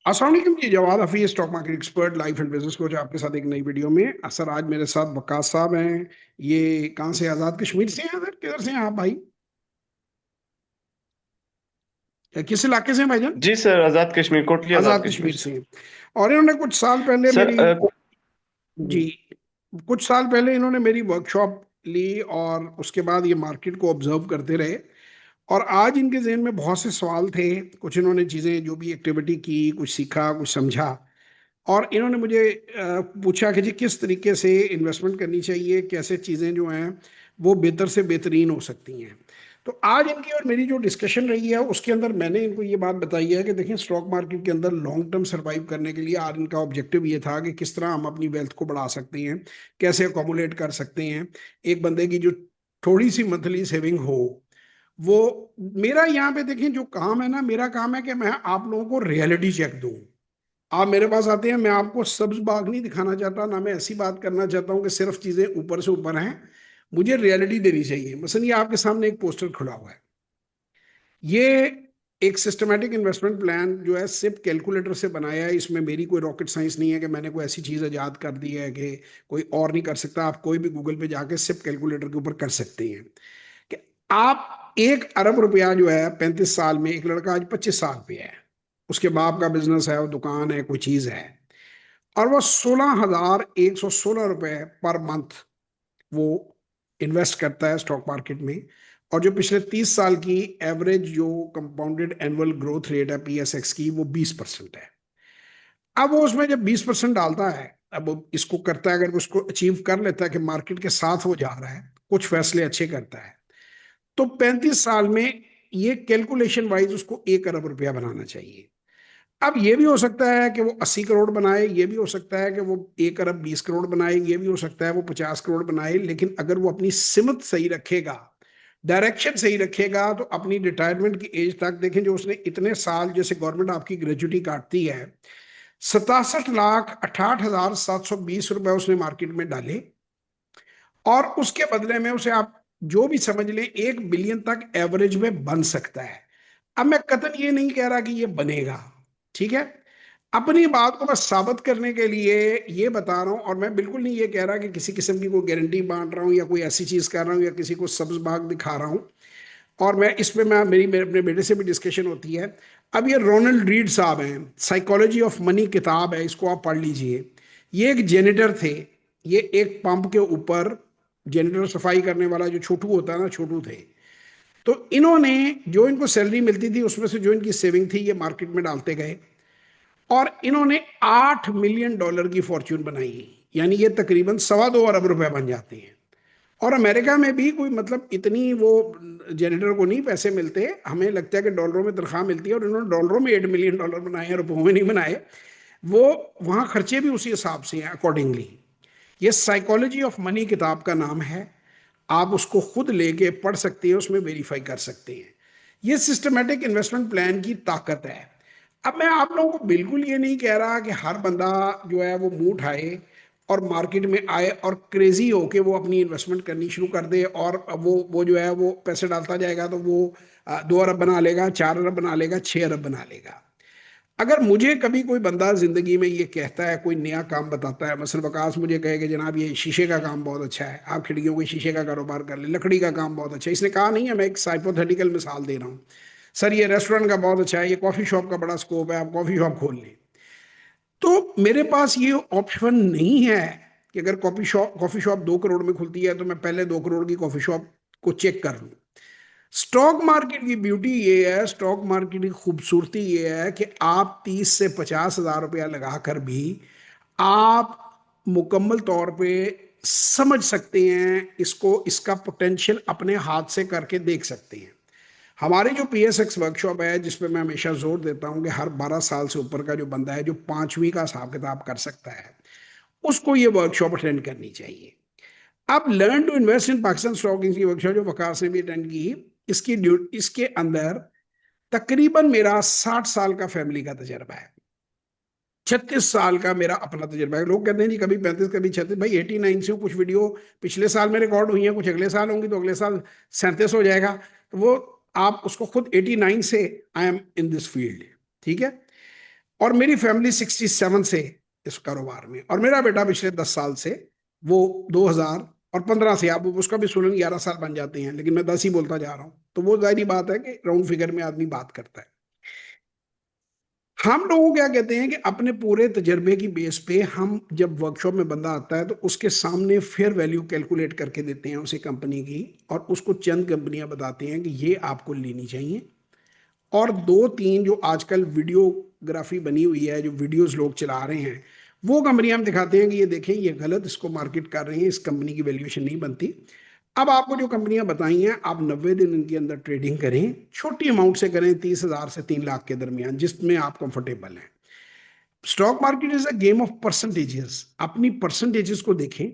अस्सलाम वालेकुम जी। Jawad Hafeez, stock market expert, life and business coach, आपके साथ एक नई वीडियो में। सर, आज मेरे साथ वकास साहब हैं। ये कहाँ से? आज़ाद कश्मीर से हैं सर? किधर से हैं आप भाई? किस इलाके से हैं भाईजान? जी सर, आजाद कश्मीर, कोटली आजाद आज़ाद कश्मीर कश्मीर से। से हैं। और इन्होंने कुछ साल पहले सर मेरी जी कुछ साल पहले इन्होंने मेरी वर्कशॉप ली और उसके बाद ये मार्केट को ऑब्जर्व करते रहे। और आज इनके जहन में बहुत से सवाल थे। कुछ इन्होंने चीज़ें जो भी एक्टिविटी की, कुछ सीखा, कुछ समझा। और इन्होंने मुझे पूछा कि जी किस तरीके से इन्वेस्टमेंट करनी चाहिए, कैसे चीज़ें जो हैं वो बेहतर से बेहतरीन हो सकती हैं। तो आज इनकी और मेरी जो डिस्कशन रही है उसके अंदर मैंने इनको ये बात बताई है कि देखिए, स्टॉक मार्केट के अंदर लॉन्ग टर्म सर्वाइव करने के लिए आज इनका ऑब्जेक्टिव ये था कि किस तरह हम अपनी वेल्थ को बढ़ा सकते हैं, कैसे अकोमोलेट कर सकते हैं। एक बंदे की जो थोड़ी सी मंथली सेविंग हो वो, मेरा यहाँ पे देखें जो काम है ना, मेरा काम है कि मैं आप लोगों को रियलिटी चेक दूं। आप मेरे पास आते हैं, मैं आपको सब्ज बाग नहीं दिखाना चाहता, ना मैं ऐसी बात करना चाहता हूँ कि सिर्फ चीजें ऊपर से ऊपर हैं। मुझे रियलिटी देनी चाहिए। मसलन ये आपके सामने एक पोस्टर खुला हुआ है। ये एक सिस्टमेटिक इन्वेस्टमेंट प्लान जो है सिर्फ कैलकुलेटर से बनाया है। इसमें मेरी कोई रॉकेट साइंस नहीं है कि मैंने कोई ऐसी चीज इजाद कर दी है कि कोई और नहीं कर सकता। आप कोई भी गूगल पे जाके सिर्फ कैलकुलेटर के ऊपर कर सकते हैं कि आप 1 अरब रुपया जो है 35 साल में, एक लड़का आज 25 साल पे है, उसके बाप का बिजनेस है, वो दुकान है, कोई चीज है, और वो 16,116 रुपए पर मंथ वो इन्वेस्ट करता है स्टॉक मार्केट में। और जो पिछले 30 साल की एवरेज जो कंपाउंडेड एनुअल ग्रोथ रेट है पीएसएक्स की, वो 20% है। अब वो उसमें जब 20% डालता है, अब वो इसको करता है, अगर उसको अचीव कर लेता है कि मार्केट के साथ वो जा रहा है, कुछ फैसले अच्छे करता है, तो 35 साल में ये कैलकुलेशन वाइज उसको 1 अरब रुपया बनाना चाहिए। अब ये भी हो सकता है कि वो 80 करोड़ बनाए, ये भी हो सकता है कि वो 1 अरब 20 करोड़ बनाए, ये भी हो सकता है वो 50 करोड़ बनाए। लेकिन अगर वो अपनी सिमत सही रखेगा, डायरेक्शन सही रखेगा, तो अपनी रिटायरमेंट की एज तक देखें, जो उसने इतने साल, जैसे गवर्नमेंट आपकी ग्रेजुटी काटती है, 67,68,720 रुपए उसने मार्केट में डाले, और उसके बदले में उसे आप जो भी समझ लें 1 बिलियन तक एवरेज में बन सकता है। अब मैं कतन ये नहीं कह रहा कि ये बनेगा, ठीक है। अपनी बात को बस साबित करने के लिए ये बता रहा हूं, और मैं बिल्कुल नहीं ये कह रहा कि किसी किस्म की कोई गारंटी बांट रहा हूं या कोई ऐसी चीज कर रहा हूं या किसी को सब्ज बाग दिखा रहा हूं। और मैं इस पे मैं मेरी मेरे अपने बेटे से भी डिस्कशन होती है। अब ये रोनाल्ड रीड साहब हैं, साइकोलॉजी ऑफ मनी किताब है, इसको आप पढ़ लीजिए। ये एक जेनेटर थे। ये एक पंप के ऊपर जेनेटर सफाई करने वाला जो छोटू होता है ना, छोटू थे। तो इन्होंने, जो इनको सैलरी मिलती थी उसमें से जो इनकी सेविंग थी, ये मार्केट में डालते गए, और इन्होंने $8 मिलियन की फॉर्च्यून बनाई। यानी ये तकरीबन 2.25 अरब रुपए बन जाते हैं। और अमेरिका में भी कोई मतलब इतनी वो जेनेटर को नहीं पैसे मिलते, हमें लगता है कि डॉलरों में तनख्वाह मिलती है, और इन्होंने डॉलरों में $8 मिलियन बनाए हैं, रुपयों में नहीं बनाए। वो वहां खर्चे भी उसी हिसाब से हैं अकॉर्डिंगली। ये साइकोलॉजी ऑफ मनी किताब का नाम है। आप उसको खुद लेके पढ़ सकते हैं, उसमें वेरीफाई कर सकते हैं। ये सिस्टमेटिक इन्वेस्टमेंट प्लान की ताकत है। अब मैं आप लोगों को बिल्कुल ये नहीं कह रहा कि हर बंदा जो है वो मुंह उठाए और मार्केट में आए और क्रेजी होके वो अपनी इन्वेस्टमेंट करनी शुरू कर दे, और वो जो है वो पैसे डालता जाएगा, तो वो 2 अरब बना लेगा, 4 अरब बना लेगा, 6 अरब बना लेगा। अगर मुझे कभी कोई बंदा जिंदगी में ये कहता है, कोई नया काम बताता है, मसल वकास मुझे कहे कि जनाब ये शीशे का काम बहुत अच्छा है, आप खिड़कियों के शीशे का कारोबार कर ले, लकड़ी का काम बहुत अच्छा है, इसने कहा नहीं है, मैं एक साइपोथेटिकल मिसाल दे रहा हूँ। सर ये रेस्टोरेंट का बहुत अच्छा है, ये कॉफी शॉप का बड़ा स्कोप है, आप कॉफी शॉप खोल लें। तो मेरे पास ये ऑप्शन नहीं है कि अगर कॉफी शॉप 2 करोड़ में खुलती है तो मैं पहले 2 करोड़ की कॉफी शॉप को चेक कर लूं। स्टॉक मार्केट की ब्यूटी ये है, स्टॉक मार्केट की खूबसूरती ये है कि आप 30 से 50 हजार रुपया लगाकर भी आप मुकम्मल तौर पे समझ सकते हैं इसको, इसका पोटेंशियल अपने हाथ से करके देख सकते हैं। हमारी जो पीएसएक्स वर्कशॉप है, जिसपे मैं हमेशा जोर देता हूं कि हर 12 साल से ऊपर का जो बंदा है, जो पांचवी का हिसाब किताब कर सकता है, उसको ये वर्कशॉप अटेंड करनी चाहिए। अब learn to invest in Pakistan stock की वर्कशॉप जो वकास ने भी अटेंड की, इसके अंदर तकरीबन मेरा 60 साल का फैमिली का तजर्बा है, 36 साल का मेरा अपना तजर्बा है। लोग कहते हैं जी कभी 35 कभी 36, भाई 89 से हूँ। कुछ वीडियो पिछले साल में रिकॉर्ड हुई है, कुछ अगले साल होंगी, तो अगले साल 37 हो जाएगा। तो वो आप उसको खुद 89 से I am in this field, ठीक है। और मेरी फैमिली 67 से इस कारोबार में, और मेरा बेटा पिछले 10 साल से, वो 2015 से, आप उसका भी सुनेंगे 11 साल बन जाते हैं, लेकिन मैं 10 ही बोलता जा रहा हूं, तो वो जाहिर बात है कि राउंड फिगर में आदमी बात करता है। हम लोग क्या कहते हैं कि अपने पूरे तजर्बे की बेस पे हम जब वर्कशॉप में बंदा आता है तो उसके सामने फेयर वैल्यू कैलकुलेट करके देते हैं उसे कंपनी की, और उसको चंद कंपनियां बताती हैं कि ये आपको लेनी चाहिए। और दो तीन जो आजकल वीडियोग्राफी बनी हुई है, जो वीडियोस लोग चला रहे हैं, वो कंपनी हम दिखाते हैं कि ये देखें ये गलत इसको मार्केट कर रहे हैं, इस कंपनी की वैल्यूएशन नहीं बनती। अब आपको जो कंपनियां बताई हैं, आप 90 दिन इनके अंदर ट्रेडिंग करें, छोटी अमाउंट से करें, 30,000 से 3 लाख के दरमियान, जिसमें आप कंफर्टेबल हैं। Stock market is a game of percentages, अपनी परसेंटेजेस को देखें।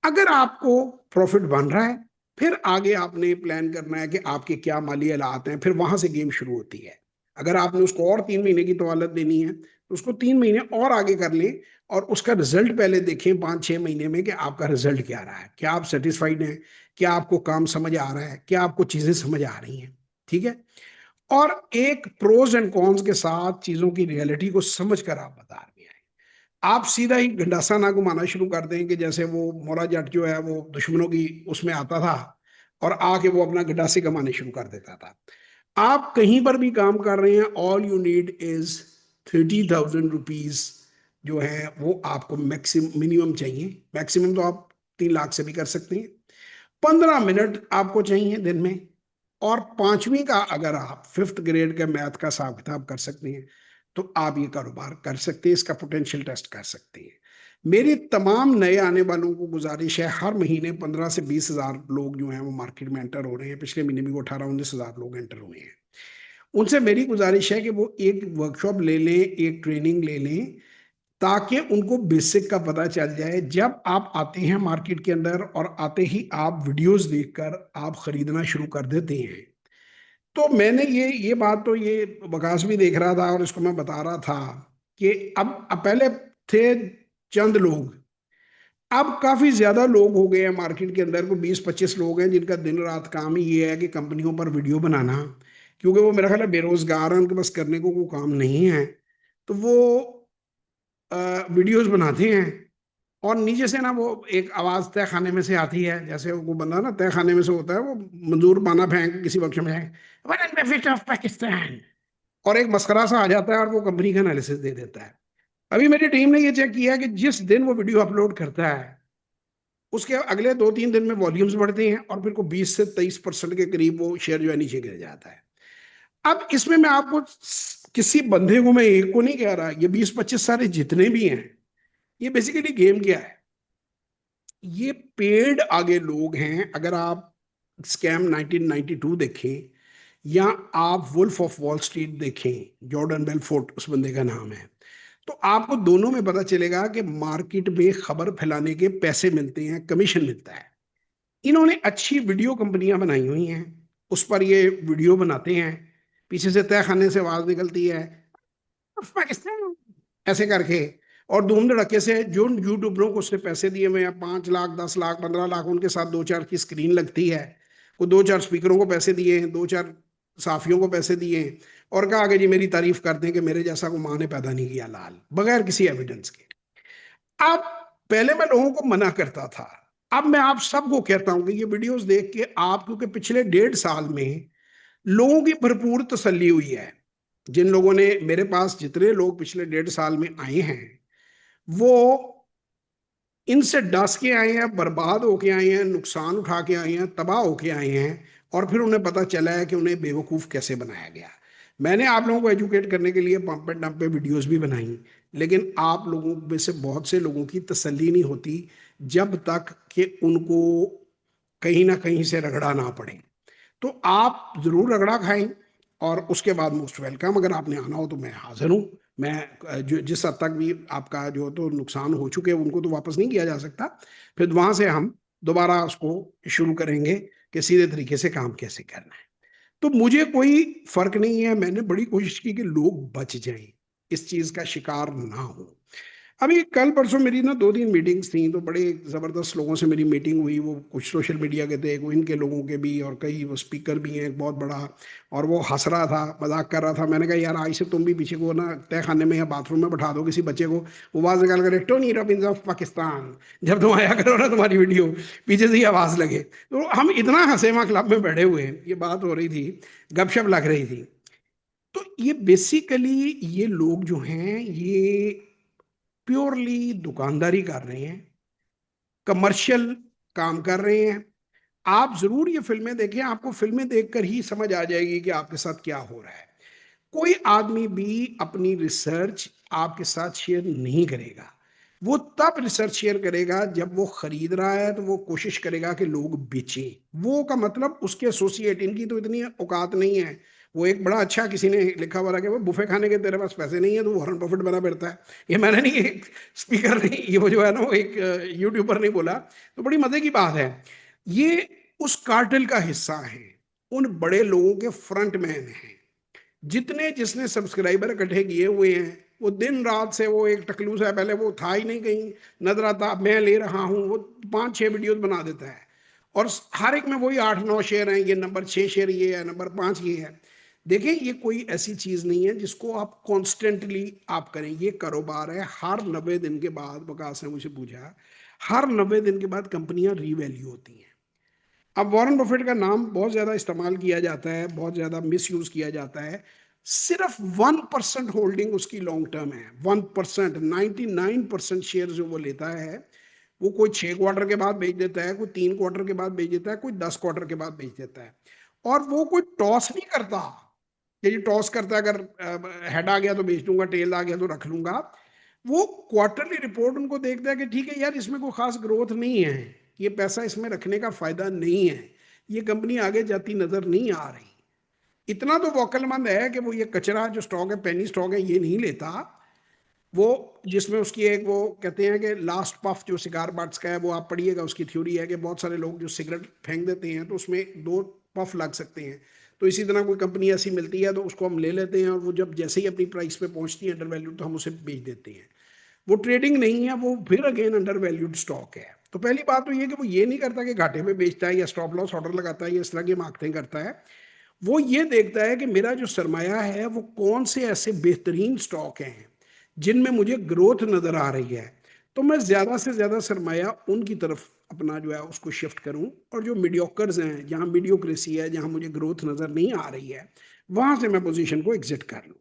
अगर आपको प्रॉफिट बन रहा है, फिर आगे आपने प्लान करना है कि आपके क्या माली हालात हैं, फिर वहां से गेम शुरू होती है। अगर आपने उसको और 3 महीने की तवालत देनी है तो उसको 3 महीने और आगे कर लें, और उसका रिजल्ट पहले देखें 5-6 महीने में कि आपका रिजल्ट क्या रहा है, क्या आप सेटिस्फाइड हैं, क्या आपको काम समझ आ रहा है, क्या आपको चीजें समझ आ रही हैं। ठीक है। और एक प्रोज एंड कॉन्स के साथ चीजों की रियलिटी को समझ कर आप बाजार में आए। आप सीधा ही गंडासा ना घुमाना शुरू कर दें कि जैसे वो मोरा जट जो है वो दुश्मनों की उसमें आता था और आके वो अपना गंडासे कमाने शुरू कर देता था। आप कहीं पर भी काम कर रहे हैं, all you need is 30,000 rupees जो है वो आपको मैक्सिमम मिनिमम चाहिए। मैक्सिमम तो आप 3 लाख से भी कर सकते हैं। 15 मिनट आपको चाहिए दिन में। और पांचवी का अगर आप फिफ्थ ग्रेड के मैथ का हिसाब किताब कर सकते हैं तो आप ये कारोबार कर सकते हैं, इसका पोटेंशियल टेस्ट कर सकते हैं। मेरी तमाम नए आने वालों को गुजारिश है, हर महीने 15 से 20 हजार लोग जो हैं वो मार्केट में एंटर हो रहे हैं। पिछले महीने भी वो 18-19 हजार लोग एंटर हुए हैं। उनसे मेरी गुजारिश है कि वो एक वर्कशॉप ले लें, एक ट्रेनिंग ले लें, ताकि उनको बेसिक का पता चल जाए। जब आप आते हैं मार्केट के अंदर और आते ही आप वीडियोस देखकर आप खरीदना शुरू कर देते हैं, तो मैंने ये बात तो ये विकास भी देख रहा था और इसको मैं बता रहा था कि अब पहले थे चंद लोग, अब काफी ज्यादा लोग हो गए हैं मार्केट के अंदर। को 20-25 लोग हैं जिनका दिन रात काम ही ये है कि कंपनियों पर वीडियो बनाना, क्योंकि वो मेरा ख्याल है बेरोजगार हैं, उनके पास करने को कोई काम नहीं है, तो वो वीडियोस बनाते हैं। और नीचे से ना वो एक आवाज तय खाने में से आती है, जैसे वो बंदा ना तय खाने में से होता है, वो मंजूर पाना फेंक किसी बख्श में जाए, बेनिफिट ऑफ पाकिस्तान, और एक मस्करा सा आ जाता है और वो कंपनी का एनालिसिस दे देता है। अभी मेरी टीम ने ये चेक किया कि जिस दिन वो वीडियो अपलोड करता है उसके अगले 2-3 दिन में वॉल्यूम्स बढ़ते हैं और फिर को 20 से 23% के करीब वो शेयर जो है नीचे गिर जाता है। अब इसमें मैं आपको किसी बंदे को, मैं एक को नहीं कह रहा, ये 20-25 सारे जितने भी हैं, ये बेसिकली गेम क्या है, ये पेड आगे लोग हैं। अगर आप स्कैम 1992 देखें या आप वुल्फ ऑफ वॉल स्ट्रीट देखें, जॉर्डन बेलफोर्ट उस बंदे का नाम है, तो आपको दोनों में पता चलेगा कि मार्केट में खबर फैलाने के पैसे मिलते हैं, कमीशन मिलता है। इन्होंने अच्छी वीडियो कंपनियां बनाई हुई हैं, उस पर ये वीडियो बनाते हैं, पीछे से तय खाने से आवाज निकलती है पाकिस्तान ऐसे करके, और धूम धड़के से जो यूट्यूबरों को उसने पैसे दिए हुए हैं, 5 लाख, 10 लाख, 15 लाख, उनके साथ 2-4 की स्क्रीन लगती है, वो 2-4 स्पीकरों को पैसे दिए हैं, 2-4 साफियों को पैसे दिए हैं, और कहा कि जी मेरी तारीफ करते हैं कि मेरे जैसा को माँ ने पैदा नहीं किया लाल, बगैर किसी एविडेंस के। अब पहले मैं लोगों को मना करता था, अब मैं आप सबको कहता हूं कि ये वीडियोस देख के आप, क्योंकि पिछले 1.5 साल में लोगों की भरपूर तसल्ली हुई है। जिन लोगों ने मेरे पास, जितने लोग पिछले 1.5 साल में आए हैं, वो इनसे डस के आए हैं, बर्बाद होके आए हैं, नुकसान उठा के आए हैं, तबाह होके आए हैं, और फिर उन्हें पता चला है कि उन्हें बेवकूफ़ कैसे बनाया गया। मैंने आप लोगों को एजुकेट करने के लिए पंप एंड डंप पे वीडियोस भी बनाई, लेकिन आप लोगों में से बहुत से लोगों की तसल्ली नहीं होती जब तक कि उनको कहीं ना कहीं से रगड़ा ना पड़े। तो आप जरूर रगड़ा खाएं, और उसके बाद मोस्ट वेलकम। अगर आपने आना हो तो मैं हाजिर हूँ। मैं जो जिस हद तक भी आपका जो तो नुकसान हो चुके हैं उनको तो वापस नहीं किया जा सकता, फिर वहां से हम दोबारा उसको शुरू करेंगे कि सीधे तरीके से काम कैसे करना है। तो मुझे कोई फर्क नहीं है, मैंने बड़ी कोशिश की कि लोग बच जाएं, इस चीज का शिकार ना हो। अभी कल परसों मेरी ना 2-3 मीटिंग्स थी, तो बड़े ज़बरदस्त लोगों से मेरी मीटिंग हुई। वो कुछ सोशल मीडिया के थे, कोई इनके लोगों के भी, और कई वो स्पीकर भी हैं एक बहुत बड़ा। और वो हँस रहा था, मज़ाक कर रहा था। मैंने कहा यार आज से तुम भी पीछे को ना तहखाने में या बाथरूम में बैठा दो किसी बच्चे को, वो आवाज़ निकाल कर, टोनी रॉबिन्स ऑफ पाकिस्तान, जब तुम आया करो ना तुम्हारी वीडियो, पीछे से ही आवाज़ लगे। तो हम इतना हँसे वहाँ क्लब में बैठे हुए हैं, ये बात हो रही थी, गपशप लग रही थी। तो ये बेसिकली ये लोग जो हैं ये प्योरली दुकानदारी कर रहे हैं, कमर्शियल काम कर रहे हैं। आप ज़रूर ये फ़िल्में देखें, आपको फ़िल्में देखकर ही समझ आ जाएगी कि आपके साथ क्या हो रहा है। कोई आदमी भी अपनी रिसर्च आपके साथ शेयर नहीं करेगा। वो तब रिसर्च शेयर करेगा जब वो खरीद रहा है, तो वो कोशिश करेगा कि लोग बेचें। वो का मतलब उसके एसोसिएट, इनकी तो इतनी औकात नहीं है। वो एक बड़ा अच्छा किसी ने लिखा हुआ था कि वो बुफे खाने के तेरे पास पैसे नहीं है, तो वॉरेन बफेट बना फिरता है। ये मैंने नहीं, एक स्पीकर नहीं, ये वो जो है ना, वो एक यूट्यूबर ने बोला। तो बड़ी मज़े की बात है। ये उस कार्टेल का हिस्सा है, उन बड़े लोगों के फ्रंट मैन हैं। जितने जिसने सब्सक्राइबर इकट्ठे किए हुए हैं, वो दिन रात से, वो एक टकलू सा है, पहले वो था ही नहीं कहीं नजर आता, मैं ले रहा हूँ, वो 5-6 वीडियोस बना देता है। और हर एक में वही 8-9 शेयर हैं, ये नंबर 6 शेयर ये है, नंबर 5 ये है। देखें, ये कोई ऐसी चीज नहीं है जिसको आप कॉन्स्टेंटली आप करें। ये कारोबार है, हर 90 दिन के बाद, वकास ने मुझे पूछा, हर 90 दिन के बाद कंपनियां रीवैल्यू होती हैं। अब वॉरेन बफेट का नाम बहुत ज़्यादा इस्तेमाल किया जाता है, बहुत ज़्यादा मिसयूज़ किया जाता है। सिर्फ 1% होल्डिंग उसकी लॉन्ग टर्म है। 1%, 99% शेयर जो वो लेता है, वो कोई 6 क्वार्टर के बाद बेच देता है, कोई 3 क्वार्टर के बाद बेच देता है, कोई 10 क्वार्टर के बाद बेच देता है। और वो कोई टॉस नहीं करता कि ये टॉस करता है, अगर हेड आ गया तो बेच दूंगा, टेल आ गया तो रख लूंगा। वो क्वार्टरली रिपोर्ट उनको देखता है कि ठीक है यार, इसमें कोई खास ग्रोथ नहीं है, ये पैसा इसमें रखने का फायदा नहीं है, ये कंपनी आगे जाती नजर नहीं आ रही। इतना तो वोकलमंद है कि वो ये कचरा जो स्टॉक है, पेनी स्टॉक है, ये नहीं लेता। वो जिसमें उसकी एक, वो कहते हैं कि लास्ट पफ जो सिगार बट्स का है, वो आप पढ़िएगा, उसकी थ्योरी है कि बहुत सारे लोग जो सिगरेट फेंक देते हैं तो उसमें 2 पफ लग सकते हैं। तो इसी तरह कोई कंपनी ऐसी मिलती है तो उसको हम ले लेते हैं, और वो जब जैसे ही अपनी प्राइस पे पहुंचती है अंडर वैल्यू, तो हम उसे बेच देते हैं। वो ट्रेडिंग नहीं है, वो फिर अगेन अंडर वैल्यूड स्टॉक है। तो पहली बात तो ये कि वो ये नहीं करता कि घाटे में बेचता है या स्टॉप लॉस ऑर्डर लगाता है या इस तरह की मार्केटिंग करता है। वो ये देखता है कि मेरा जो सरमाया है वो कौन से ऐसे बेहतरीन स्टॉक हैं जिनमें मुझे ग्रोथ नजर आ रही है, तो मैं ज्यादा से ज्यादा सरमाया उनकी तरफ अपना जो है उसको शिफ्ट करूं। और जो मीडियोकर्स हैं, जहां मीडियोक्रेसी है, जहां मुझे ग्रोथ नजर नहीं आ रही है, वहां से मैं पोजीशन को एग्जिट कर लूं।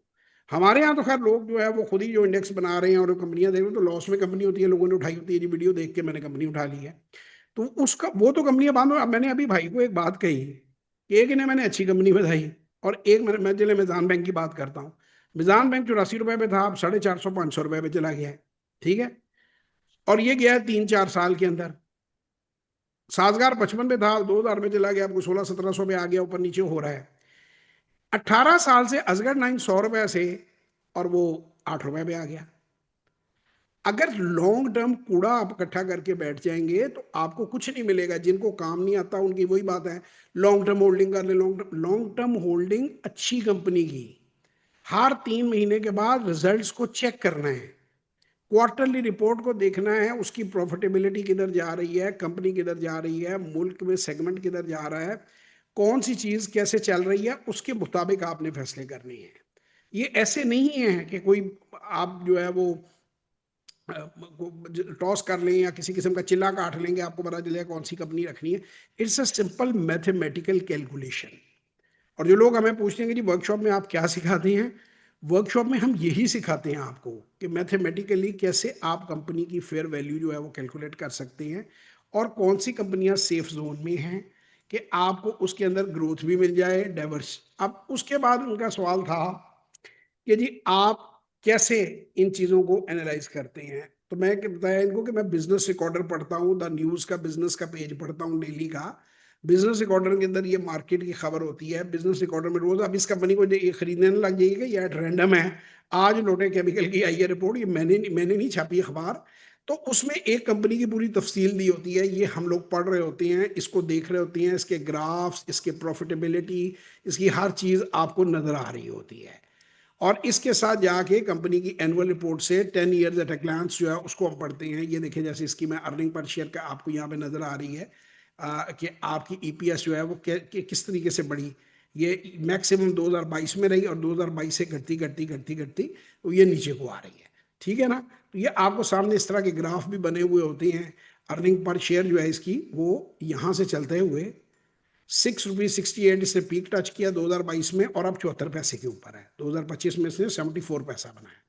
हमारे यहाँ तो खैर लोग जो है वो खुद ही जो इंडेक्स बना रहे हैं और कंपनियां देख रहे हैं, तो लॉस में कंपनी होती है, लोगों ने उठाई होती है जी, वीडियो देख के मैंने कंपनी उठा ली है। तो उसका वो तो कंपनियां बंद हो। अब मैंने अभी भाई को एक बात कही कि एक इन्हें मैंने अच्छी कंपनी बताई, और एक मैं जिले मिजान बैंक की बात करता हूँ। मिजान बैंक 84 रुपए पे था, अब 450-500 रुपए पे चला गया है। ठीक है। और ये गया है 3-4 साल के अंदर। साजगार 55 पे था, 2000 में चला गया, आपको 1600-1700 पे आ गया, ऊपर नीचे हो रहा है। 18 साल से अजगर 900 रुपए से, और वो 8 रुपए पे आ गया। अगर लॉन्ग टर्म कूड़ा आप इकट्ठा करके बैठ जाएंगे तो आपको कुछ नहीं मिलेगा। जिनको काम नहीं आता उनकी वही बात है, लॉन्ग टर्म होल्डिंग कर ले। लॉन्ग टर्म होल्डिंग अच्छी कंपनी की, हर 3 महीने के बाद रिजल्ट्स को चेक करना है, क्वार्टरली रिपोर्ट को देखना है, उसकी प्रॉफिटेबिलिटी किधर जा रही है, कंपनी किधर जा रही है, मुल्क में सेगमेंट किधर जा रहा है, कौन सी चीज कैसे चल रही है, उसके मुताबिक आपने फैसले करने हैं। ये ऐसे नहीं है कि कोई आप जो है वो टॉस कर लें या किसी किस्म का चिल्ला काट लेंगे, आपको पता चलेगा कौन सी कंपनी रखनी है। It's a simple mathematical calculation. और जो लोग हमें पूछते हैं कि जी वर्कशॉप में आप क्या सिखाते हैं, वर्कशॉप में हम यही सिखाते हैं आपको कि मैथमेटिकली कैसे आप कंपनी की फेयर वैल्यू जो है वो कैलकुलेट कर सकते हैं, और कौन सी कंपनियां सेफ जोन में हैं कि आपको उसके अंदर ग्रोथ भी मिल जाए, डाइवर्स। अब उसके बाद उनका सवाल था कि जी आप कैसे इन चीज़ों को एनालाइज करते हैं। तो मैं क्या बताया इनको कि मैं बिजनेस रिकॉर्डर पढ़ता हूँ, द न्यूज़ का बिजनेस का पेज पढ़ता हूँ डेली का। बिजनेस रिकॉर्डर के अंदर ये मार्केट की खबर होती है, बिजनेस रिकॉर्डर में रोज आप इस कंपनी को ये खरीदने न लग जाइएगा, ये रैंडम है। आज लोटे केमिकल की आई है रिपोर्ट, ये मैंने नहीं छापी अखबार। तो उसमें एक कंपनी की पूरी तफसील दी होती है, ये हम लोग पढ़ रहे होते हैं, इसको देख रहे होते हैं, इसके ग्राफ्स, इसके प्रॉफिटेबिलिटी, इसकी हर चीज़ आपको नजर आ रही होती है। और इसके साथ जाके कंपनी की एनुअल रिपोर्ट से 10 ईयर्स एट अ ग्लांस जो है उसको हम पढ़ते हैं। ये देखिए जैसे इसकी मैं अर्निंग पर शेयर का आपको यहाँ पे नजर आ रही है कि आपकी ईपीएस जो है वो किस तरीके से बढ़ी। ये मैक्सिमम 2022 में रही और 2022 से घटती घटती घटती घटती तो ये नीचे को आ रही है। ठीक है ना। तो ये आपको सामने इस तरह के ग्राफ भी बने हुए होते हैं। अर्निंग पर शेयर जो है इसकी वो यहाँ से चलते हुए 6 रुपीज 68 इसने पीक टच किया 2022 में और अब 74 पैसे के ऊपर है। 2025 में इसने 74 पैसा बनाया।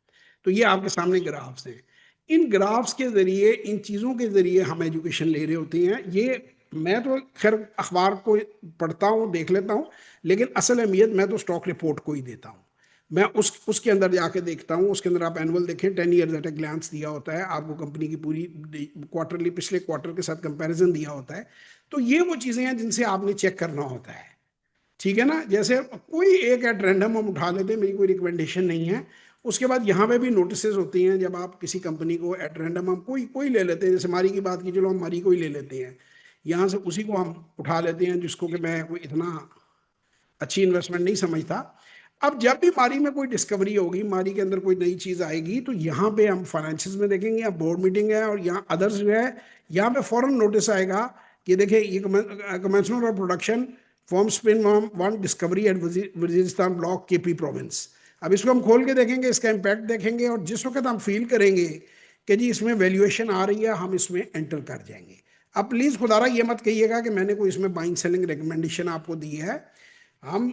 तो ये आपके सामने ग्राफ्स हैं। इन ग्राफ्स के जरिए इन चीज़ों के जरिए हम एजुकेशन ले रहे होते हैं। ये मैं तो खैर अखबार को पढ़ता हूँ देख लेता हूँ, लेकिन असल अहमियत मैं तो स्टॉक रिपोर्ट को ही देता हूँ। मैं उसके अंदर जाके देखता हूँ। उसके अंदर आप एनुअल देखें 10 ईयर्स एट अ ग्लांस दिया होता है आपको, कंपनी की पूरी क्वार्टरली पिछले क्वार्टर के साथ कंपैरिजन दिया होता है। तो ये वो चीज़ें हैं जिनसे आपने चेक करना होता है। ठीक है ना। जैसे कोई एक एट रैंडम हम उठा लेते हैं, मेरी कोई रिकमेंडेशन नहीं है। उसके बाद यहाँ पे भी नोटिसेस होती हैं जब आप किसी कंपनी को एट रैंडम हम कोई कोई ले लेते हैं। जैसे मारी की बात की, चलो हम मारी को ही ले लेते हैं, यहाँ से उसी को हम उठा लेते हैं जिसको कि मैं कोई इतना अच्छी इन्वेस्टमेंट नहीं समझता। अब जब भी मारी में कोई डिस्कवरी होगी, मारी के अंदर कोई नई चीज आएगी, तो यहाँ पे हम फाइनेंशियल में देखेंगे या बोर्ड मीटिंग है और यहाँ अदर्स जो है, यहाँ पे फॉरन नोटिस आएगा कि देखिए ये commencement of production form spin one discovery at Waziristan block KP province. अब इसको हम खोल के देखेंगे, इसका इम्पैक्ट देखेंगे और जिस वक्त हम फील करेंगे कि जी इसमें वैल्यूएशन आ रही है, हम इसमें एंटर कर जाएंगे। अब प्लीज खुदारा ये मत कहिएगा कि मैंने कोई इसमें बाइंग सेलिंग रिकमेंडेशन आपको दी है। हम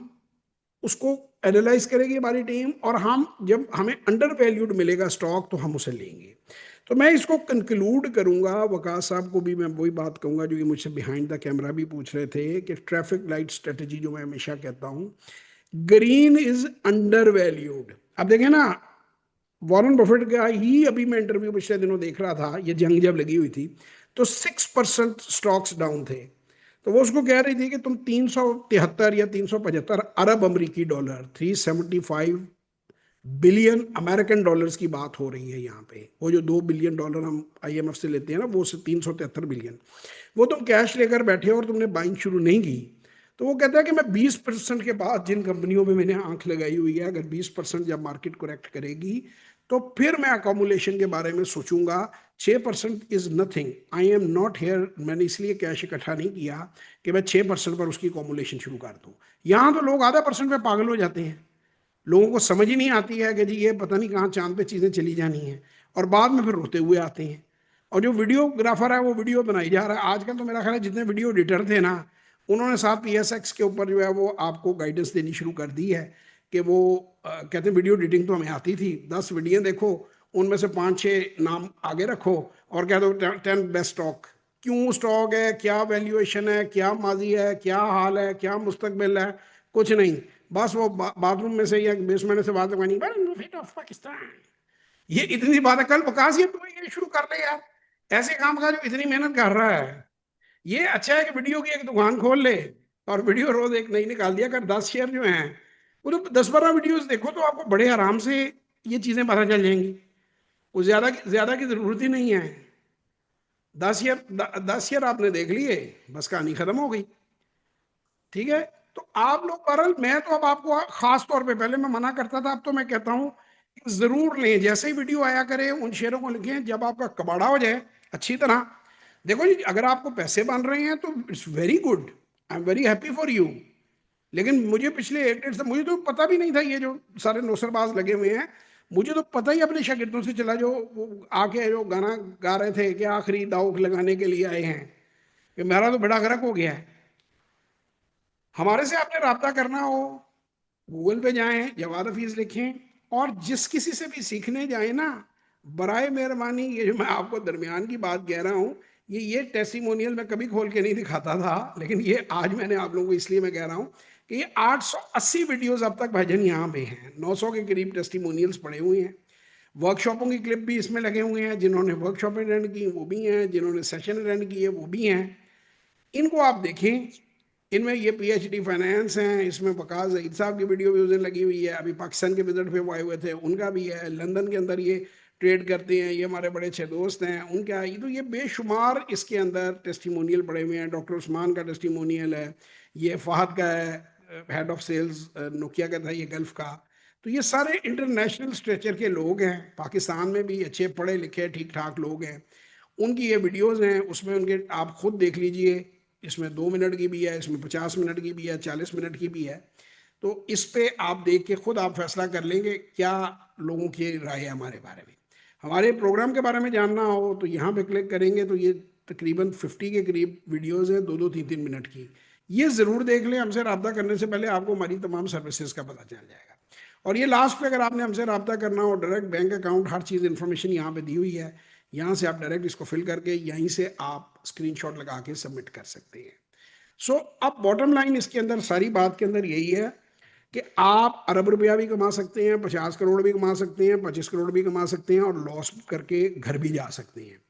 उसको एनालाइज करेगी हमारी टीम और हम जब हमें अंडर वैल्यूड मिलेगा स्टॉक तो हम उसे लेंगे। तो मैं इसको कंक्लूड करूंगा। वकास साहब को भी मैं वही बात कहूंगा जो कि मुझसे बिहाइंड द कैमरा भी पूछ रहे थे कि ट्रैफिक लाइट स्ट्रेटजी जो मैं हमेशा कहता हूं, ग्रीन इज अंडर वैल्यूड। अब देखें ना, वॉरेन बफेट का ही अभी मैं इंटरव्यू पिछले दिनों देख रहा था, ये जंग जब लगी हुई थी तो 6% स्टॉक्स डाउन थे। तो वो उसको कह रही थी कि तुम 373 या 375 अरब अमरीकी डॉलर, 375 बिलियन अमेरिकन डॉलर्स की बात हो रही है यहाँ पे। वो जो 2 बिलियन डॉलर हम आईएमएफ से लेते हैं ना, वो से 373 बिलियन, वो तुम कैश लेकर बैठे हो और तुमने बाइंग शुरू नहीं की। तो वो कहता है कि मैं 20% के बाद जिन कंपनियों में मैंने आंख लगाई हुई है, अगर 20% जब मार्केट करेक्ट करेगी तो फिर मैं अकोमुलेशन के बारे में सोचूंगा। 6% is nothing, I am not here. मैंने इसलिए कैश इकट्ठा नहीं किया कि मैं 6% पर उसकी अकोमुलेशन शुरू कर दूं। यहां तो लोग आधा परसेंट पे पागल हो जाते हैं। लोगों को समझ ही नहीं आती है कि जी ये पता नहीं कहाँ चांद पे चीजें चली जानी है, और बाद में फिर रोते हुए आते हैं। और जो वीडियोग्राफर है वो वीडियो बनाई जा रहा है। आजकल तो मेरा ख्याल है जितने वीडियो एडिटर थे ना, उन्होंने साथ पीएसएक्स के ऊपर जो है वो आपको गाइडेंस देनी शुरू कर दी है कि वो कहते हैं वीडियो एडिटिंग तो हमें आती थी, 10 वीडियो देखो, उनमें से 5-6 नाम आगे रखो और कह दो 10 बेस्ट स्टॉक। क्यों स्टॉक है, क्या वैल्यूएशन है, क्या माजी है, क्या हाल है, क्या मुस्तकबिल है, कुछ नहीं। बस वो बाथरूम में से या बेसमेंट से बात करनी, ऑफ पाकिस्तान, ये इतनी बात है। कल बकास ये तू ये शुरू कर ले यार, ऐसे काम का जो इतनी मेहनत कर रहा है। ये अच्छा है कि वीडियो की एक दुकान खोल ले और वीडियो रोज एक नई निकाल दिया कर। 10 शेयर जो हैं वो तो 10-12 वीडियोस देखो तो आपको बड़े आराम से ये चीजें पता चल जाएंगी। वो ज्यादा की जरूरत ही नहीं है। 10 शेयर आपने देख लिए, बस कहानी खत्म हो गई। ठीक है। तो आप लोग बहरहाल, मैं तो अब आपको खास तौर पे, पहले मैं मना करता था, अब तो मैं कहता हूं कि जरूर लें। जैसे ही वीडियो आया करे उन शेयरों को लिखें जब आपका कबाड़ा हो जाए अच्छी तरह। देखो जी, अगर आपको पैसे बन रहे हैं तो it's very good, I am very happy for you. लेकिन मुझे पिछले 1 डेढ़ से मुझे तो पता भी नहीं था ये जो सारे नौसरबाज लगे हुए हैं। मुझे तो पता ही अपने शागिर्दों से चला जो वो आके जो गाना गा रहे थे कि आखिरी दाव लगाने के लिए आए हैं, कि मेरा तो बड़ा गर्क हो गया है। हमारे से आपने रब्ता करना हो, गूगल पे जाएं, जवाद हफीज लिखें, और जिस किसी से भी सीखने जाए ना, बराए मेहरबानी ये जो मैं आपको दरमियान की बात कह रहा हूँ, ये टेस्टिमोनियल मैं कभी खोल के नहीं दिखाता था, लेकिन ये आज मैंने आप लोगों को इसलिए मैं कह रहा हूँ कि ये 880 वीडियोस अब तक भाईजान यहाँ पे हैं। 900 के करीब टेस्टिमोनियल्स पड़े हुए हैं। वर्कशॉपों की क्लिप भी इसमें लगे हुए हैं, जिन्होंने वर्कशॉप अटेंड की वो भी हैं, जिन्होंने सेशन अटेंड किए वो भी हैं। इनको आप देखें। इनमें ये पीएचडी फाइनेंस हैं, इसमें वकास ज़हीर साहब की वीडियो भी उस दिन लगी हुई है। अभी पाकिस्तान के विजिट पे वो आए हुए थे, उनका भी है। लंदन के अंदर ये ट्रेड करते हैं, ये हमारे बड़े अच्छे दोस्त हैं, उनका ये तो ये बेशुमार इसके अंदर टेस्टिमोनियल पड़े हुए हैं। डॉक्टर उस्मान का टेस्टिमोनियल है, ये फहद का है, हेड ऑफ सेल्स नोकिया का था ये गल्फ का। तो ये सारे इंटरनेशनल स्ट्रेचर के लोग हैं, पाकिस्तान में भी अच्छे पढ़े लिखे ठीक-ठाक लोग हैं। उनकी ये वीडियोज़ हैं, उसमें उनके आप खुद देख लीजिए, इसमें 2 मिनट की भी है, इसमें 50 मिनट की भी है, 40 मिनट की भी है। तो इस पे आप देख के खुद आप फैसला कर लेंगे क्या लोगों की राय है हमारे बारे में। हमारे प्रोग्राम के बारे में जानना हो तो यहाँ पे क्लिक करेंगे तो ये तकरीबन 50 के करीब वीडियोज़ हैं, 2-2 3-3 मिनट की। ये ज़रूर देख लें, हमसे राब्ता करने से पहले आपको हमारी तमाम सर्विसेज़ का पता चल जाएगा। और ये लास्ट पे अगर आपने हमसे राब्ता करना हो, डायरेक्ट बैंक अकाउंट हर चीज़ इन्फॉर्मेशन यहाँ पे दी हुई है। यहाँ से आप डायरेक्ट इसको फिल करके यहीं से आप स्क्रीनशॉट लगा के सबमिट कर सकते हैं। सो अब बॉटम लाइन इसके अंदर सारी बात के अंदर यही है कि आप अरब रुपया भी कमा सकते हैं, 50 करोड़ भी कमा सकते हैं, 25 करोड़ भी कमा सकते हैं और लॉस करके घर भी जा सकते हैं।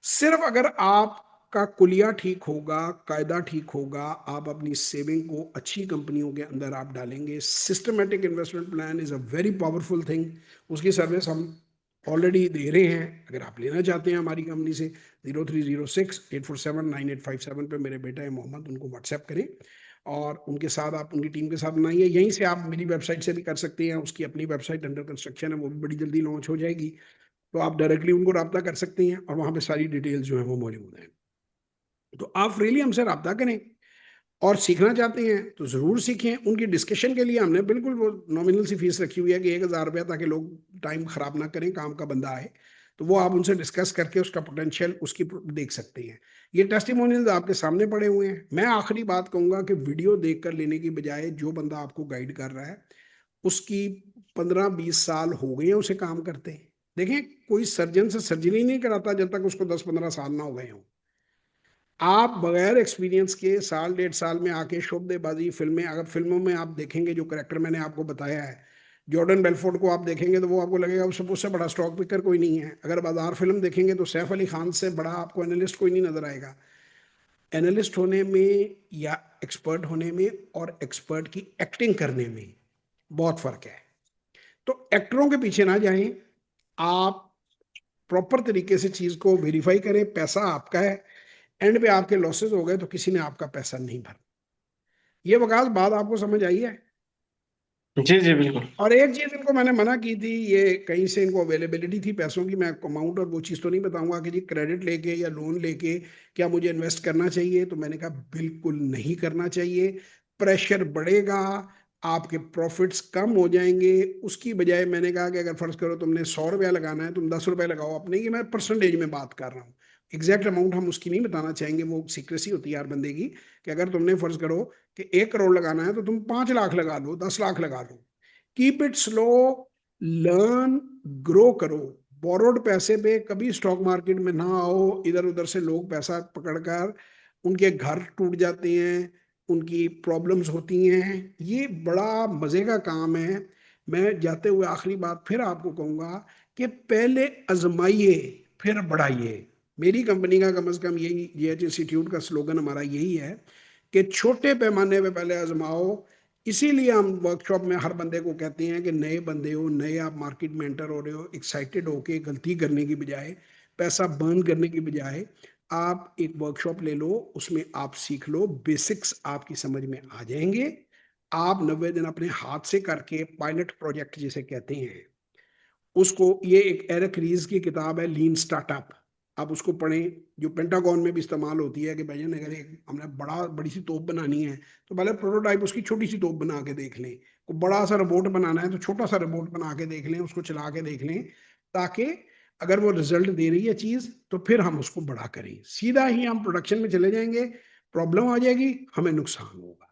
सिर्फ अगर आपका कुलिया ठीक होगा, कायदा ठीक होगा, आप अपनी सेविंग को अच्छी कंपनियों के अंदर आप डालेंगे। Systematic investment plan is a very powerful thing. उसकी सर्विस हम ऑलरेडी दे रहे हैं। अगर आप लेना चाहते हैं हमारी कंपनी से 0306-847-9857 पे मेरे बेटा है मोहम्मद, उनको व्हाट्सएप करें और उनके साथ आप उनकी टीम के साथ बनाइए। यहीं से आप मेरी वेबसाइट से भी कर सकते हैं, उसकी अपनी वेबसाइट अंडर कंस्ट्रक्शन है, वो भी बड़ी जल्दी लॉन्च हो जाएगी। तो आप डायरेक्टली उनको राब्ता कर सकते हैं और वहाँ पे सारी डिटेल्स जो है वो मौजूद हैं। तो आप फ्रीली हमसे राब्ता करें और सीखना चाहते हैं तो ज़रूर सीखें। उनकी डिस्कशन के लिए हमने बिल्कुल वो नॉमिनल सी फीस रखी हुई है कि 1000 रुपया, ताकि लोग टाइम ख़राब ना करें, काम का बंदा आए। तो वो आप उनसे डिस्कस करके उसका पोटेंशियल उसकी देख सकते हैं। ये टेस्टिमोनियल्स आपके सामने पड़े हुए हैं। मैं आखिरी बात कहूँगा कि वीडियो देख कर लेने की बजाय जो बंदा आपको गाइड कर रहा है उसकी 15-20 साल हो गए हैं उसे काम करते। देखें, कोई सर्जन से सर्जरी नहीं कराता जब तक उसको 10-15 साल ना हो गए हों। आप बगैर एक्सपीरियंस के साल 1.5 साल में आके शोबदेबाजी फिल्में, अगर फिल्मों में आप देखेंगे जो करैक्टर मैंने आपको बताया है, जॉर्डन बेलफोर्ड को आप देखेंगे तो वो आपको लगेगा उससे बड़ा स्टॉक पिकर कोई नहीं है। अगर बाजार फिल्म देखेंगे तो सैफ अली खान से बड़ा आपको एनालिस्ट कोई नहीं नजर आएगा। एनालिस्ट होने में या एक्सपर्ट होने में और एक्सपर्ट की एक्टिंग करने में बहुत फर्क है। तो एक्टरों के पीछे ना जाएं, आप प्रॉपर तरीके से चीज को वेरीफाई करें। पैसा आपका है, एंड पे आपके लॉसेस हो गए तो किसी ने आपका पैसा नहीं भरा। ये वकास बात आपको समझ आई है? जी जी बिल्कुल। और एक चीज इनको मैंने मना की थी, ये कहीं से इनको अवेलेबिलिटी थी पैसों की, मैं अमाउंट और वो चीज़ तो नहीं बताऊंगा कि जी क्रेडिट लेके या लोन लेके क्या मुझे इन्वेस्ट करना चाहिए। तो मैंने कहा बिल्कुल नहीं करना चाहिए। प्रेशर बढ़ेगा, आपके प्रॉफिट्स कम हो जाएंगे। उसकी बजाय मैंने कहा कि अगर फर्ज करो तुमने 100 रुपया लगाना है, तुम 10 रुपये लगाओ अपने, की मैं परसेंटेज में बात कर रहा हूँ। एग्जैक्ट अमाउंट हम उसकी नहीं बताना चाहेंगे, वो सीक्रेसी होती है हर बंदे की। कि अगर तुमने फर्ज करो कि 1 करोड़ लगाना है तो तुम 5 लाख लगा लो, 10 लाख लगा लो। Keep it slow, learn, grow करो। बोरोड पैसे पे कभी स्टॉक मार्केट में ना आओ। इधर उधर से लोग पैसा पकड़कर उनके घर टूट जाते हैं, उनकी प्रॉब्लम्स होती हैं। ये बड़ा मजे का काम है। मैं जाते हुए आखिरी बात फिर आपको कहूंगा कि पहले आजमाइए फिर बढ़ाइए। मेरी कंपनी का कम से कम यही जीएच इंस्टीट्यूट का स्लोगन हमारा यही है कि छोटे पैमाने पे पहले आजमाओ। इसीलिए हम वर्कशॉप में हर बंदे को कहते हैं कि नए बंदे हो, नए आप मार्केट में एंटर हो रहे हो, एक्साइटेड होके गलती करने की बजाय, पैसा बर्न करने की बजाय आप एक वर्कशॉप ले लो, उसमें आप सीख लो, बेसिक्स आपकी समझ में आ जाएंगे। आप 90 दिन अपने हाथ से करके पायलट प्रोजेक्ट जिसे कहते हैं उसको, ये एक एरिक रीज की किताब है लीन स्टार्टअप, आप उसको पढ़ें, जो पेंटागन में भी इस्तेमाल होती है कि भैया अगर एक हमने बड़ी सी तोप बनानी है तो पहले प्रोटोटाइप उसकी छोटी सी तोप बना के देख लें। को बड़ा सा रोबोट बनाना है तो छोटा सा रोबोट बना के देख लें, उसको चला के देख लें, ताकि अगर वो रिजल्ट दे रही है चीज तो फिर हम उसको बड़ा करें। सीधा ही हम प्रोडक्शन में चले जाएंगे, प्रॉब्लम आ जाएगी, हमें नुकसान होगा।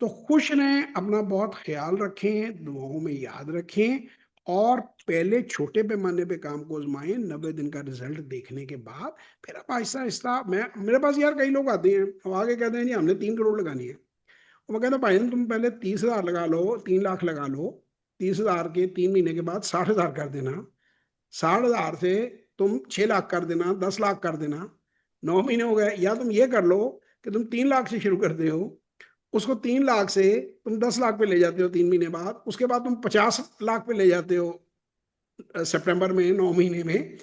तो खुश रहें, अपना बहुत ख्याल रखें, दुआओं में याद रखें और पहले छोटे पैमाने पे काम को आजमाएं। 90 दिन का रिजल्ट देखने के बाद फिर आप आहिस्ता आहिस्ता, मैं मेरे पास यार कई लोग आते हैं और आगे कहते हैं जी हमने 3 करोड़ लगानी है। और मैं कहता हूँ भाई तुम पहले 30 हजार लगा लो, 3 लाख लगा लो। 30 हजार के 3 महीने के बाद 60 हजार कर देना। 60 हजार से तुम 6 लाख कर देना, 10 लाख कर देना। 9 महीने हो गए। या तुम ये कर लो कि तुम 3 लाख से शुरू करते हो, उसको 3 लाख से तुम 10 लाख पे ले जाते हो 3 महीने बाद, उसके बाद तुम 50 लाख पे ले जाते हो सितंबर में, 9 महीने में,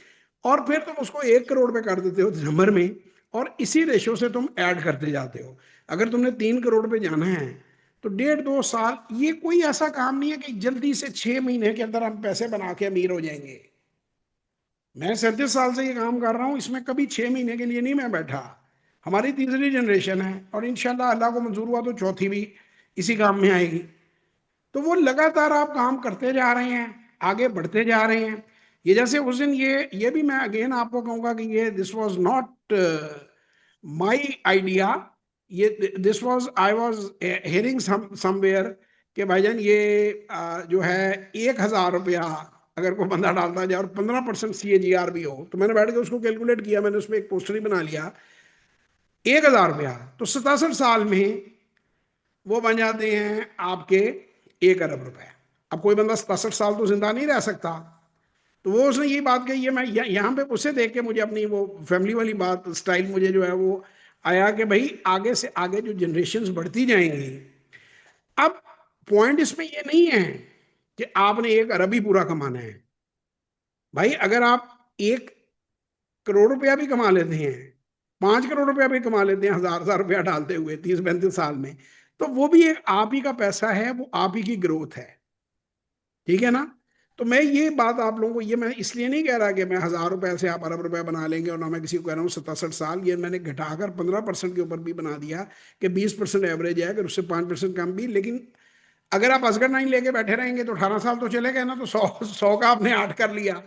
और फिर तुम उसको 1 करोड़ पे कर देते हो दिसंबर में। और इसी रेशो से तुम ऐड करते जाते हो। अगर तुमने 3 करोड़ पे जाना है तो 1.5-2 साल ये कोई ऐसा काम नहीं है कि जल्दी से 6 महीने के अंदर हम पैसे बना के अमीर हो जाएंगे। मैं 37 साल से ये काम कर रहा हूँ, इसमें कभी 6 महीने के लिए नहीं मैं बैठा। हमारी तीसरी जनरेशन है और इंशाल्लाह अल्लाह को मंजूर हुआ तो चौथी भी इसी काम में आएगी। तो वो लगातार आप काम करते जा रहे हैं, आगे बढ़ते जा रहे हैं। ये जैसे उस दिन ये भी मैं अगेन आपको कहूंगा कि ये this was not my idea. ये this was I was hearing somewhere कि भाईजान ये जो है 1,000 रुपया अगर कोई बंदा डालता जाए और 15% CAGR भी हो, तो मैंने बैठ के उसको कैलकुलेट किया, मैंने उसमें एक पोस्टर ही बना लिया। 1,000 रुपया तो 67 साल में वो बन जाते हैं आपके 1 अरब रुपए। अब कोई बंदा 67 साल तो जिंदा नहीं रह सकता, तो वो उसने ये बात कही है। मैं यहाँ पे उसे देख के मुझे अपनी वो फैमिली वाली बात स्टाइल मुझे जो है वो आया कि भाई आगे से आगे जो जनरेशन्स बढ़ती जाएंगी। अब पॉइंट इसमें ये नहीं है कि आपने 1 अरब ही पूरा कमाना है। भाई अगर आप 1 करोड़ रुपया भी कमा लेते हैं, 5 करोड़ रुपया भी कमा लेते हैं, 1,000 1,000 रुपया डालते हुए 30-35 साल में, तो वो भी एक आप ही का पैसा है, वो आप ही की ग्रोथ है। ठीक है ना? तो मैं ये बात आप लोगों को ये मैं इसलिए नहीं कह रहा कि मैं 1,000 रुपए से आप अरब रुपया बना लेंगे, और ना मैं किसी को कह रहा हूँ 67 साल। ये मैंने घटाकर 15% के ऊपर भी बना दिया कि 20% एवरेज है, अगर उससे 5% कम भी। लेकिन अगर आप असगर 9 लेके बैठे रहेंगे तो 18 साल तो चले गए ना, तो 100 का आपने 8 कर लिया।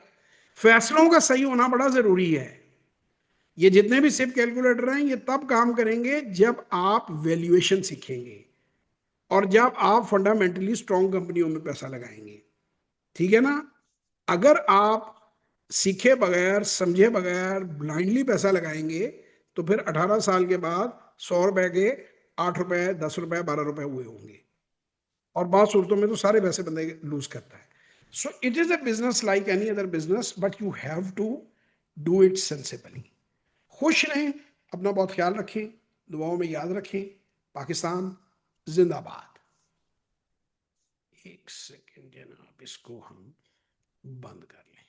फैसलों का सही होना बड़ा जरूरी है। ये जितने भी सिप कैलकुलेटर हैं ये तब काम करेंगे जब आप वैल्यूएशन सीखेंगे और जब आप फंडामेंटली स्ट्रॉन्ग कंपनियों में पैसा लगाएंगे। ठीक है ना? अगर आप सीखे बगैर समझे बगैर ब्लाइंडली पैसा लगाएंगे तो फिर 18 साल के बाद 100 रुपए के 8 रुपए 10 रुपए 12 रुपए हुए होंगे, और बहुत सूरतों में तो सारे पैसे बंदे लूज करता है। So it is a business like any other business, but you have to do it sensibly. खुश रहें, अपना बहुत ख्याल रखें, दुआओं में याद रखें। पाकिस्तान जिंदाबाद। एक सेकेंड जनाब, इसको हम बंद कर लें।